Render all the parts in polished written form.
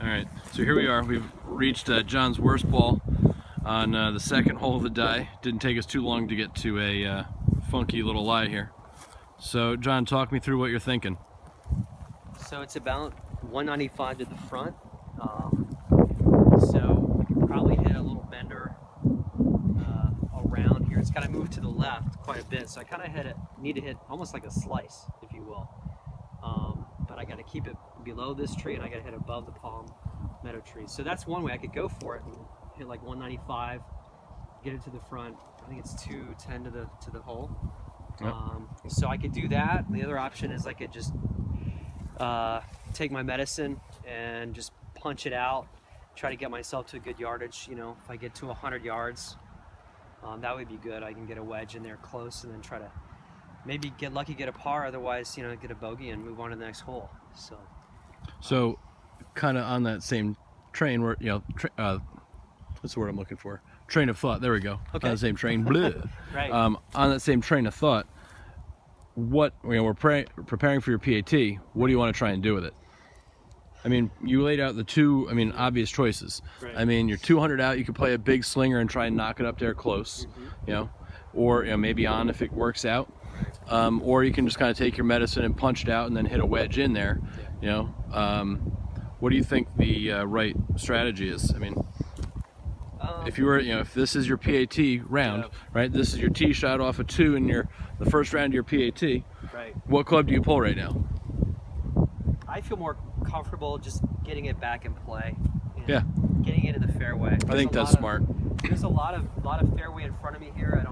Alright, so here we are. We've reached John's worst ball on the second hole of the die. Didn't take us too long to get to a funky little lie here. So John, talk me through what you're thinking. So it's about 195 to the front. So probably hit a little bender around here. It's kind of moved to the left quite a bit, so I kind of need to hit almost like a slice, if you will. But I got to keep it below this tree, and I got to hit above the palm meadow tree. So that's one way I could go for it. And hit like 195, get it to the front. I think it's 210 to the hole. Yep. So I could do that. The other option is I could just take my medicine and just punch it out, try to get myself to a good yardage. You know, if I get to 100 yards, that would be good. I can get a wedge in there close and then try to maybe get lucky, get a par, otherwise, you know, get a bogey and move on to the next hole. So kind of on that same train where, you know, what's the word I'm looking for? Train of thought. There we go. Okay. On the same train. Bleh. Right. On that same train of thought, what, you know, we're preparing for your PAT. What do you want to try and do with it? I mean, you laid out the two, obvious choices. Right. I mean, you're 200 out. You could play a big slinger and try and knock it up there close, you know, or, you know, maybe on if it works out. Or you can just kind of take your medicine and punch it out and then hit a wedge in there, you know. What do you think the right strategy is? I mean, if you were, you know, if this is your PAT round, right? This is your tee shot off a 2 in the first round of your PAT. Right. What club do you pull right now? I feel more comfortable just getting it back in play. And Yeah. Getting it in the fairway. I think that's smart. There's a lot of fairway in front of me here.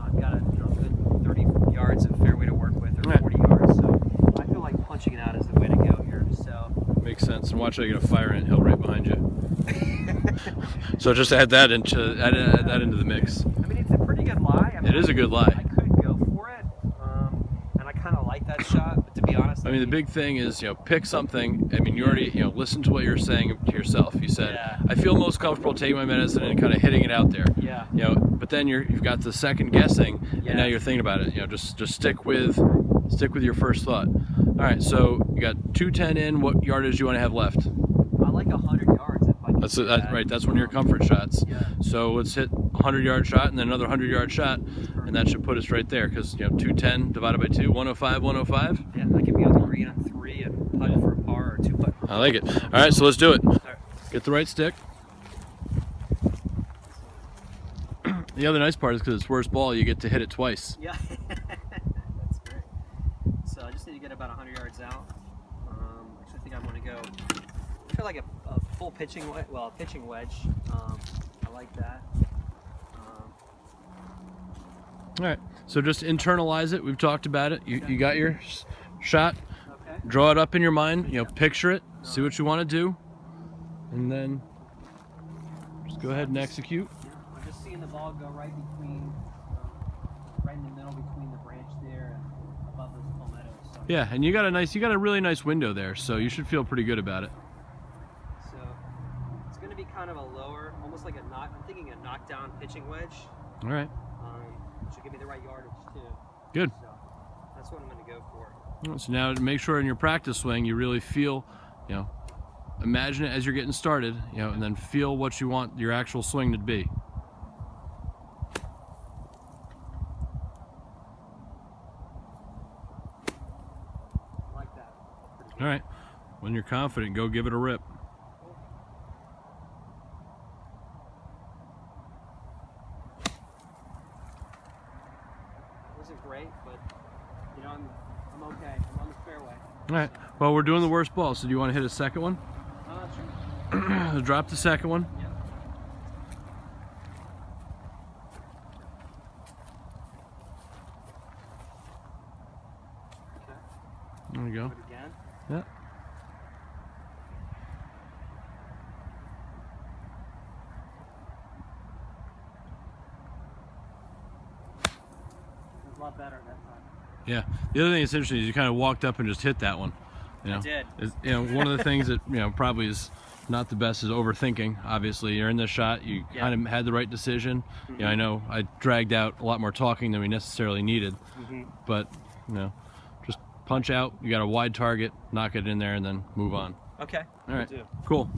I've got a good 30 yards of fairway to work with, or 40 yards. So I feel like punching it out is the way to go here. So makes sense. And watch I get a fire ant hill right behind you. So just add that into the mix. I mean, it's a pretty good lie. It is a good lie. I could go for it, and I kind of like that shot. But to be honest, I mean, the big thing is, you know, pick something. I mean, you already, you know, listen to what you're saying to yourself. You said, I feel most comfortable taking my medicine and kind of hitting it out there. Yeah. You know, but then you've got the second guessing, and now you're thinking about it. You know, just stick with your first thought. All right, so you got 210 in. What yardage do you want to have left? I like 100 yards if I can. That's right. That's one of your comfort shots. Yeah. So let's hit 100-yard shot and then another 100-yard shot, and that should put us right there. Because, you know, 210 divided by 2, 105, 105. Yeah, I can be on the green on 3 and putt for a par, or 2 putt for a par. I like it. All right, so let's do it. Get the right stick. The other nice part is because it's worst ball, you get to hit it twice. Yeah, that's great. So I just need to get about 100 yards out. Actually, I think I want to go. I feel like a full pitching wedge. Well, a pitching wedge. I like that. All right, so just internalize it. We've talked about it. You got your shot. Okay. Draw it up in your mind. You know, picture it. See what you want to do, and then just go ahead and execute. I'm just seeing the ball go right between, right in the middle between the branch there and above those palmettos. So Yeah, and you got a really nice window there, so you should feel pretty good about it. So it's going to be kind of a lower, almost like I'm thinking a knockdown pitching wedge. All right. Which will give me the right yardage too. Good. So that's what I'm going to go for. All right, so now make sure in your practice swing you really feel, you know, imagine it as you're getting started, you know, and then feel what you want your actual swing to be. I like that. Pretty good. All right. When you're confident, go give it a rip. Wasn't great, but you know, I'm okay. I'm on the fairway. All right. Well, we're doing the worst ball, so do you want to hit a second one? Sure. Drop the second one. Yep. Okay. There we go. Do it again. Yeah. It was a lot better that time. Yeah. The other thing that's interesting is you kind of walked up and just hit that one. You know, I did. You know, one of the things that, you know, probably is not the best is overthinking. Obviously, you're in the shot. You kind of had the right decision. You know, I know I dragged out a lot more talking than we necessarily needed, but you know, just punch out. You got a wide target, knock it in there, and then move on. Okay. All right. Will do. Cool.